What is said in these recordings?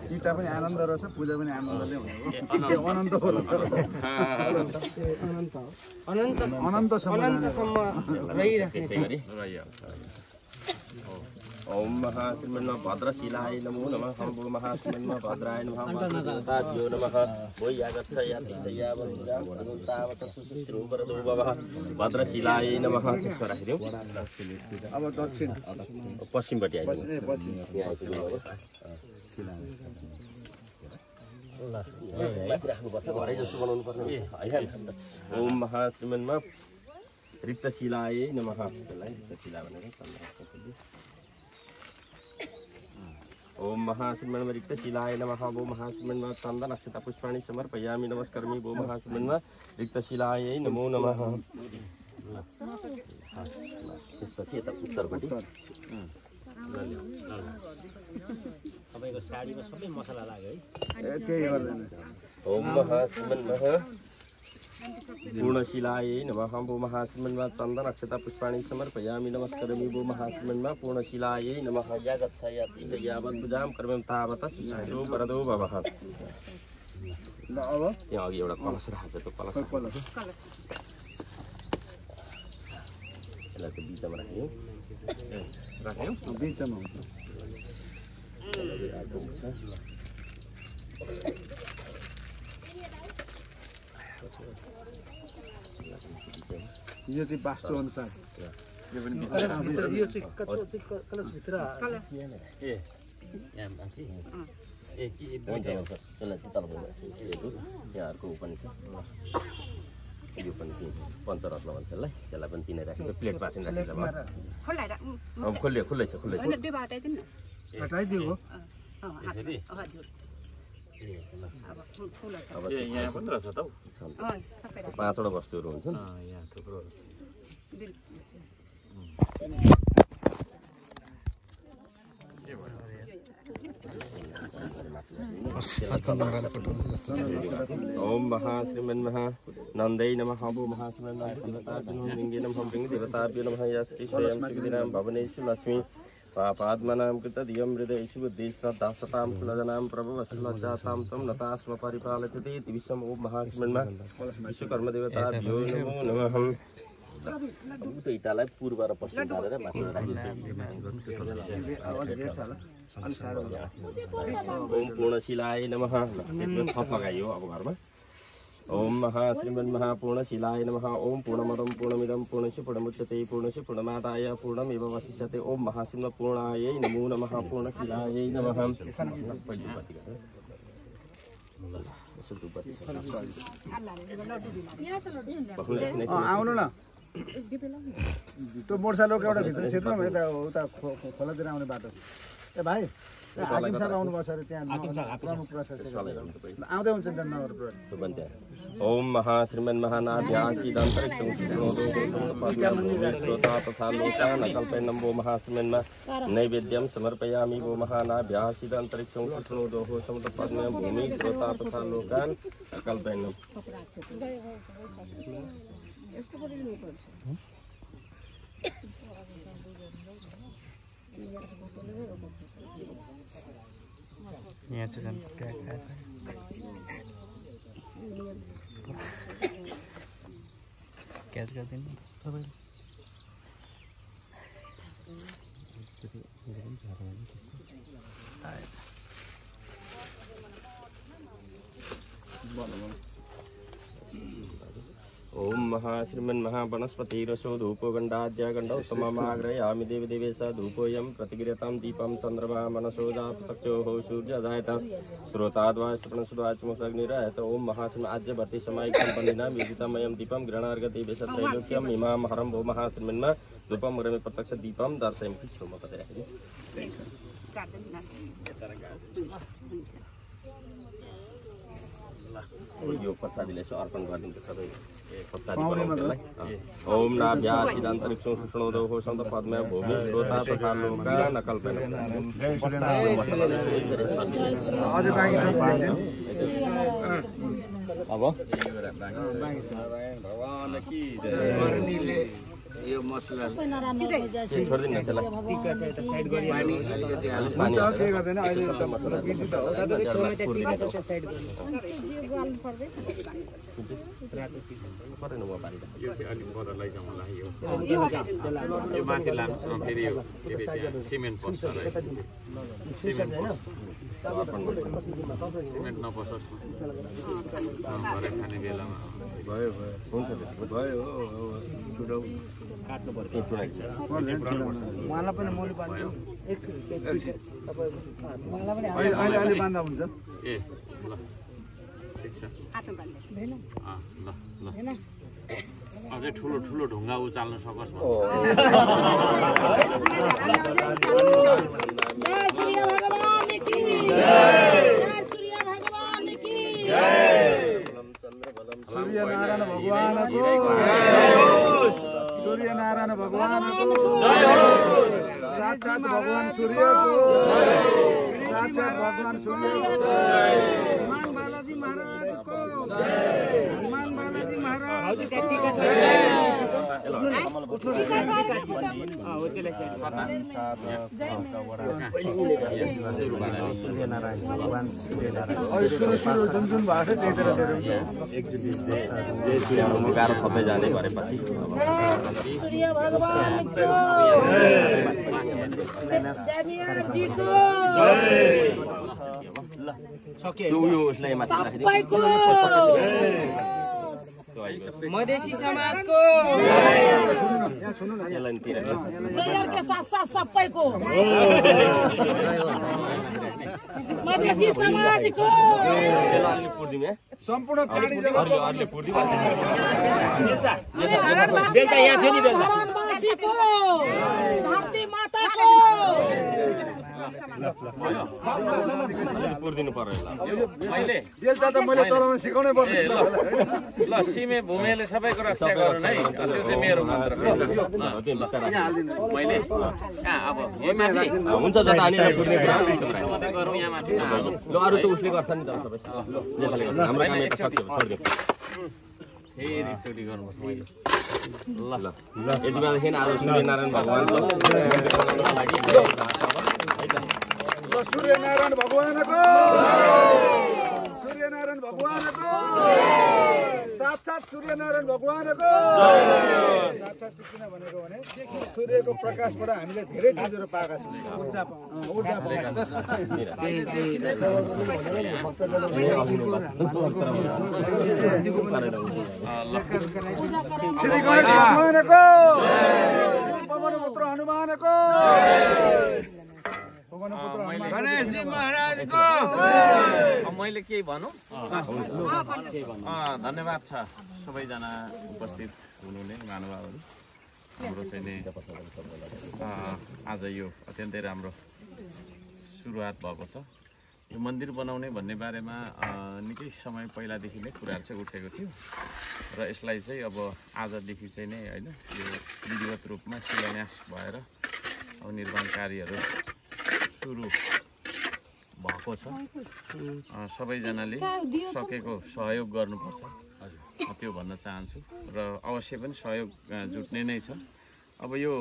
पिता पनि आनन्द रहेछ पूजा पनि आनन्दले हुने हो अनन्त अनन्तसम्म रहिराख्ने ओम महाश्रीमन् भद्रशिलाय नमो नमः शम्भो महाश्रीमन् भद्राय नमः भद्रताभ्यो नमः वो यागच्छ यावत् सुश्रुतं वरदो भवः भद्रशिलाय नमः त्यसमा राखिदिउँ अब दक्षिण पश्चिमपट्टि आइदिउँ राख्नुपर्छ घरै जस्तो बनाउनु पर्ने होइन ओम महाश्रीमन्मा रिक्तशिलाय नमः त्यसलाई रिक्तशिला भनेर ओम महाश्रीमन् रिक्तशिलाय नमः वो महाश्रीमन् चन्दन अक्षता पुष्पाणि समर्पयामि नमस्करोमि वो महाश्रीमन् रिक्तशिलाय नमो नमः त्यसपछि यता उत्तरपट्टि तपाईको साडीमा सबै मसला लाग्यो है केही गर्दैन ओम महाश्रीमन् पूर्णशिलाय नमः वो महाश्रीमन् चन्दन अक्षता पुष्पाणि समर्पयामि नमस्करोमि वो महाश्रीमन् पूर्णशिलाय नमः यागच्छ यावत् पूजां कर्मं तावत् सुश्रुतो वरदो भवः ल अब त्यहाँ अघि एउटा कलश राखेको छ त्यो कलश यसलाई त बिचमा राख्यौँ बिचमा हुन्छ यो चाहिँ वास्तु अनुसार यो पनि यो चाहिँ कलश भित्र ए के हुन्छ त्यसलाई शीतल यहाँहरूको उपनिषद यो पनि पञ्चरत्न भन्छ यसलाई त्यसलाई पनि तिनै राखेको प्लेट पाथिन राखेको खुल्लै छ हटाइदिएको यहाँ पनि रहेछ त पाँचवटा वस्तुहरू हुन्छ यहाँ थुप्रो ओम महाश्रीमन् नन्दै नमः वो महाश्रीमन् लिङ्गे नमः देवताभ्यो नमः या श्री स्वयं श्रीविधिनां भवनेषु लक्ष्मी पापात्मनां कृतधियं हृदयेषु बुद्धिः श्रद्धा सतां कुलजनां प्रभवश्लज्जातां त्वं नतास्म परिपालयते इति विश्वम् ओम महाश्रीमन् विश्वकर्मदेवताभ्यो नमो नमः इटालाई पूर्व र पश्चिम पारेर माथि ओम पूर्णशिलाय नमः थप लगाइयो अब घरमा ओम महाश्रीमन् पूर्णशिलाय नमः ओम पूर्णमदं पूर्णमिदं पूर्णस्य पूर्णमुच्यते पूर्णस्य पूर्णमादाय पूर्णमेव वसिष्यते ओम महाश्रीमन् पूर्णायै नमो नमः पूर्णशिलायै नमः आउनु न त्यो मोटरसाइकलको एउटा भित्र सिट्नु यता उता खोलातिर आउने बाटो ए भाइ हाकिम साहब आउनुपर्छ अरे त्यहाँ प्रमुख प्रशासक आउँदै हुन्छ नि नगर ओम महाश्रीमन् महानाभ्यासीदन्तरिक्षं श्रोता तथा लोकान् अकल्पयन्नं वो महाश्रीमन् नैवेद्यं समर्पयामि वो महानाभ्यासीदन्तरिक्षं शृणोदोः समुद्रपद्मे भूमि श्रोता तथा लोकान् अकल्पयन्नं यहाँ चाहिँ क्याच गरिदिनु तपाईँले ओम महाश्रीमन् वनस्पतिरसो धूपो गंडाद्या गंडोत्तममाग्रयामि देवदेवेश धूपोऽयं प्रतिगृहतां दीपं चन्द्रमा मनसो जात चक्षुः सूर्यजायत श्रोताद्वा श्रवणसुधाचमुखग्निरायत ओम महाश्रीमन् आज्यवर्ति समायिकं वन्दिनां विदितमयं दीपं गृहणार्गदेवेश त्रैलोक्यम् इमां हरं वो महाश्रीमन् धूपं गृहे प्रत्यक्ष दीपं दर्शयामि श्रोमपदे यो प्रसादीलाई यसो अर्पण गरिदिन्छ सबै प्रसादी ओम नाभ्यासीदन्तरिक्षं सुषुणोदोः सन्तपद्मे भूमि श्रोता तथा लोकान् अकल्पयन्नं अब यो मसला छोडिदिनु न त्यसलाई टिका चाहिँ यता साइड गरी अलिक पानी हुन्छ के गर्दैन अहिले त बिजी त हो तपाईँको छेउमा त्यहाँ टिका छ त्यो साइड गर्नु परेन म पारिदा यो चाहिँ अलिक पर लैजाउँ होला यो माथि लानु फेरि यो सिमेन्ट पस्छ सिमेन्ट नपसोस् भरे खाने बेलामा भयो हुन्छ भयो चुडाउ काट्नु पर्यो त्यो चुडाइ छ उहाँलाई पनि मैले भन्नु अहिले अहिले बाँध्दा हुन्छ ए ल ठिक छ ल अझै ठुलो ठुलो ढुङ्गा उचाल्न सकोस् सूर्यनारायण भगवानको सूर्यनारायण भगवानको साक्षात भगवान सूर्यको साक्षात भगवान सूर्यको हनुमान बालाजी महाराजको हनुमान बालाजी महाराज हजुर त्यहाँ टिका छ सूर्यनारायण भगवान सूर्यनारायण सुरु जुन जुन भएको छ जय गाह्रो सबै जाने गरेपछि सूर्य भगवानको जयवीरजीको त्यो उयो उसलाई माथि राखिदिनु सबैको मधेसी समाजको यसलाई तिर मेयरको साथ साथ सबैको मधेसी समाजको यसलाई अलि पुर्दिउँ है सम्पूर्ण प्राणी अरूले पुर्दिउँ बेलचा यहाँ थियो नि बेलचा धरानवासीको धरती माताको पुर्दिनु पर्यो मैले बेलचा त मैले चलाउन सिकाउनै पर्छ ल सिमे भूमिले सबैको रक्षा गरौँ है त्यो चाहिँ मेरो मन्त्र मैले कहाँ अब यो माथि हुन्छ जता हामीलाई पुर्ने मात्रै गरौँ यहाँ माथि ल अरू त उसले गर्छ नि त सबै नेपाली गर्छ हाम्रो काम यता सक्यो छोडिदिउँ फेरि एकचोटि गर्नुपर्छ मैले ल ल यति बेलादेखि आज सूर्यनारायण भगवानको सूर्यनारायण भगवानको सूर्यनारायण भगवानको साक्षात सूर्यनारायण भगवानको साक्षात किन भनेको भने सूर्यको प्रकाशबाट हामीले धेरै चिजहरू पाएका छौँ ऊर्जा श्री गणेश भगवानको श्री पवनपुत्र हनुमानको गणेशजी महाराजको मैले केही भनौँ धन्यवाद छ सबैजना उपस्थित हुनुहुने महानुभावहरू हाम्रो चाहिँ नि आज यो अत्यन्तै राम्रो सुरुवात भएको छ यो मन्दिर बनाउने भन्ने बारेमा निकै समय पहिलादेखि नै कुराहरू चाहिँ उठेको थियो र यसलाई चाहिँ अब आजदेखि चाहिँ नै होइन यो विधिवत रूपमा शिलान्यास भएर अब निर्माण कार्यहरू सुरु भएको छ सबैजनाले सकेको सहयोग गर्नुपर्छ त्यो भन्न चाहन्छु र अवश्य पनि सहयोग जुट्ने नै छ अब यो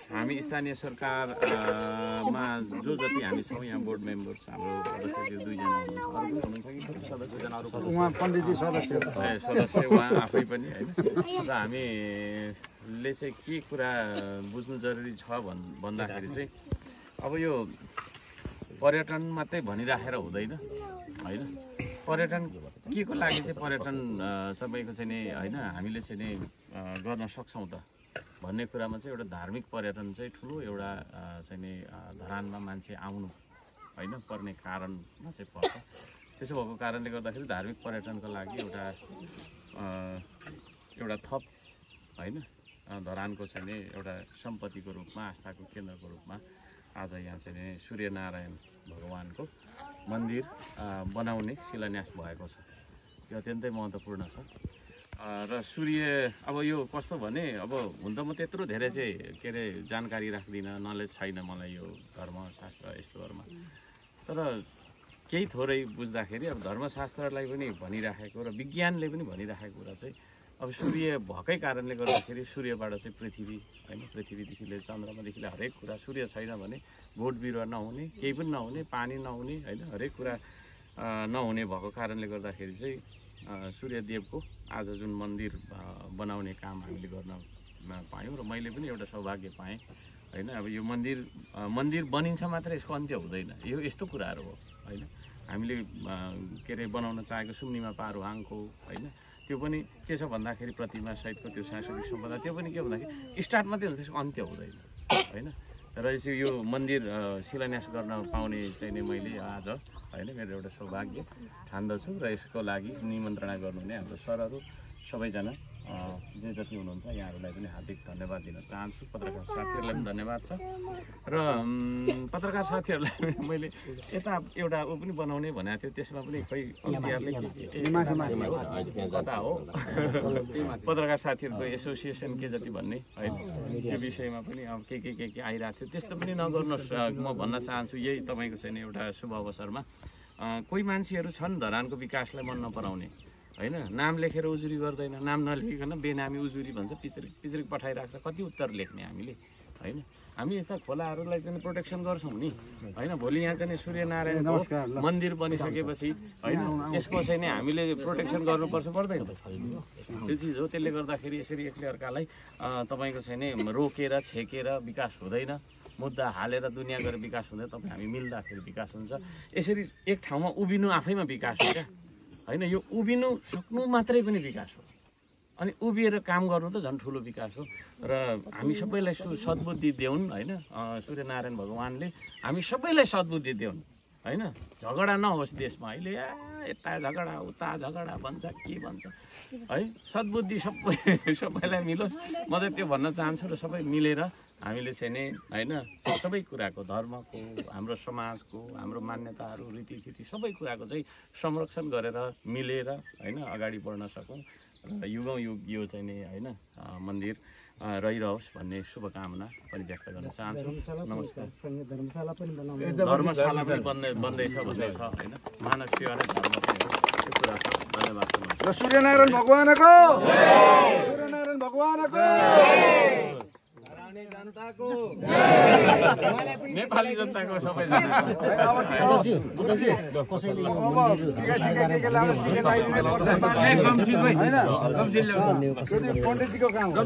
हामी स्थानीय सरकारमा जो जति हामी छौँ यहाँ बोर्ड मेम्बर्स हाम्रो सदस्य दुईजना हुनुहुन्छ सदस्य उहाँ आफै पनि होइन र हामीले चाहिँ के कुरा बुझ्नु जरुरी छ भन्दाखेरि चाहिँ अब यो पर्यटन मात्रै भनिराखेर हुँदैन होइन पर्यटन के को लागि चाहिँ पर्यटन तपाईँको चाहिँ नि होइन हामीले चाहिँ नि गर्न सक्छौँ त भन्ने कुरामा चाहिँ एउटा धार्मिक पर्यटन चाहिँ ठुलो एउटा चाहिँ नि धरानमा मान्छे आउनु होइन पर्ने कारणमा चाहिँ पर्छ त्यसो भएको कारणले गर्दाखेरि धार्मिक पर्यटनको लागि एउटा थप होइन धरानको चाहिँ नि एउटा सम्पत्तिको रूपमा आस्थाको केन्द्रको रूपमा आज यहाँ चाहिँ नि सूर्यनारायण भगवानको मन्दिर बनाउने शिलान्यास भएको छ यो अत्यन्तै महत्त्वपूर्ण छ र सूर्य अब यो कस्तो भने अब हुन त म त्यत्रो धेरै चाहिँ के अरे जानकारी राख्दिनँ नलेज छैन मलाई यो धर्मशास्त्र यस्तोहरूमा तर केही थोरै बुझ्दाखेरि अब धर्मशास्त्रलाई पनि भनिराखेको र विज्ञानले पनि भनिराखेको कुरा चाहिँ अब सूर्य भएकै कारणले गर्दाखेरि सूर्यबाट चाहिँ पृथ्वी होइन, पृथ्वीदेखि लिएर चन्द्रमादेखि लिएर हरेक कुरा, सूर्य छैन भने बोट बिरुवा नहुने, केही पनि नहुने, पानी नहुने होइन, हरेक कुरा नहुने भएको कारणले गर्दाखेरि चाहिँ सूर्यदेवको आज जुन मन्दिर बनाउने काम हामीले गर्न पायौँ र मैले पनि एउटा सौभाग्य पाएँ होइन। अब यो मन्दिर बनिन्छ मात्र यसको अन्त्य हुँदैन, यो यस्तो कुराहरू हो होइन। हामीले के अरे बनाउन चाहेको सुम्निमा पारुहाङको होइन, त्यो पनि के छ भन्दाखेरि प्रतिमा सहितको त्यो सांस्कृतिक सम्पदा, त्यो पनि के भन्दाखेरि स्टार्ट मात्रै हुन्छ, त्यसको अन्त्य हुँदैन होइन। र चाहिँ यो मन्दिर शिलान्यास गर्न पाउने चाहिँ नै मैले आज होइन मेरो एउटा सौभाग्य ठान्दछु र यसको लागि निमन्त्रणा गर्नुहुने हाम्रो सरहरू सबैजना जे जति हुनुहुन्छ यहाँहरूलाई पनि हार्दिक धन्यवाद दिन चाहन्छु। पत्रकार साथीहरूलाई पनि धन्यवाद छ र पत्रकार साथीहरूलाई मैले यता एउटा ऊ पनि बनाउने भनेको थियो, त्यसमा पनि खोइ कता हो पत्रकार साथीहरूको एसोसिएसन के जति भन्ने होइन, त्यो विषयमा पनि अब के आइरहेको थियो, त्यस्तो पनि नगर्नुहोस् म भन्न चाहन्छु। यही तपाईँको चाहिँ एउटा शुभ अवसरमा कोही मान्छेहरू छन् धरानको विकासलाई मन नपराउने होइन, नाम लेखेर उजुरी गर्दैन, नाम नलेखिकन बेनामी उजुरी भन्छ, पिचरिक पठाइरहेको छ, कति उत्तर लेख्ने हामीले होइन। हामी यस्ता खोलाहरूलाई चाहिँ प्रोटेक्सन गर्छौँ नि होइन। भोलि यहाँ चाहिँ सूर्यनारायणको मन्दिर बनिसकेपछि होइन यसको चाहिँ नि हामीले प्रोटेक्सन गर्नुपर्छ पर्दैन, त्यो चिज हो। त्यसले गर्दाखेरि यसरी एकले अर्कालाई तपाईँको चाहिँ नि रोकेर छेकेर विकास हुँदैन, मुद्दा हालेर दुनियाँ गरेर विकास हुँदैन। तपाईँ हामी मिल्दाखेरि विकास हुन्छ। यसरी एक ठाउँमा उभिनु आफैमा विकास हो क्या होइन, यो उभिनु सक्नु मात्रै पनि विकास हो। अनि उभिएर काम गर्नु त झन् ठुलो विकास हो। र हामी सबैलाई सद्बुद्धि देऊन् होइन, सूर्यनारायण भगवान्ले हामी सबैलाई सद्बुद्धि देऊन् होइन। झगडा नहोस् देशमा, अहिले यता झगडा उता झगडा भन्छ के भन्छ है, सद्बुद्धि सबैलाई मिलोस्। म चाहिँ त्यो भन्न चाहन्छु। र सबै मिलेर हामीले चाहिँ नि होइन सबै कुराको, धर्मको, हाम्रो समाजको, हाम्रो मान्यताहरू रीतिथिति सबै कुराको चाहिँ संरक्षण गरेर मिलेर होइन अगाडि बढ्न सकौँ र युगौँ युग यो चाहिँ नि होइन मन्दिर रहिरहोस् भन्ने शुभकामना पनि व्यक्त गर्न चाहन्छु। नमस्कार। धर्मशाला पनि बन्दैछ भन्ने छ होइन, मानव सेवा नै धर्म पनि हो, त्यो कुरा छ। धन्यवाद। र सूर्यनारायण भगवानको सूर्यनारायण भगवानको जनताको नेपाली जनताको सबैजना पण्डितजीको काम हो।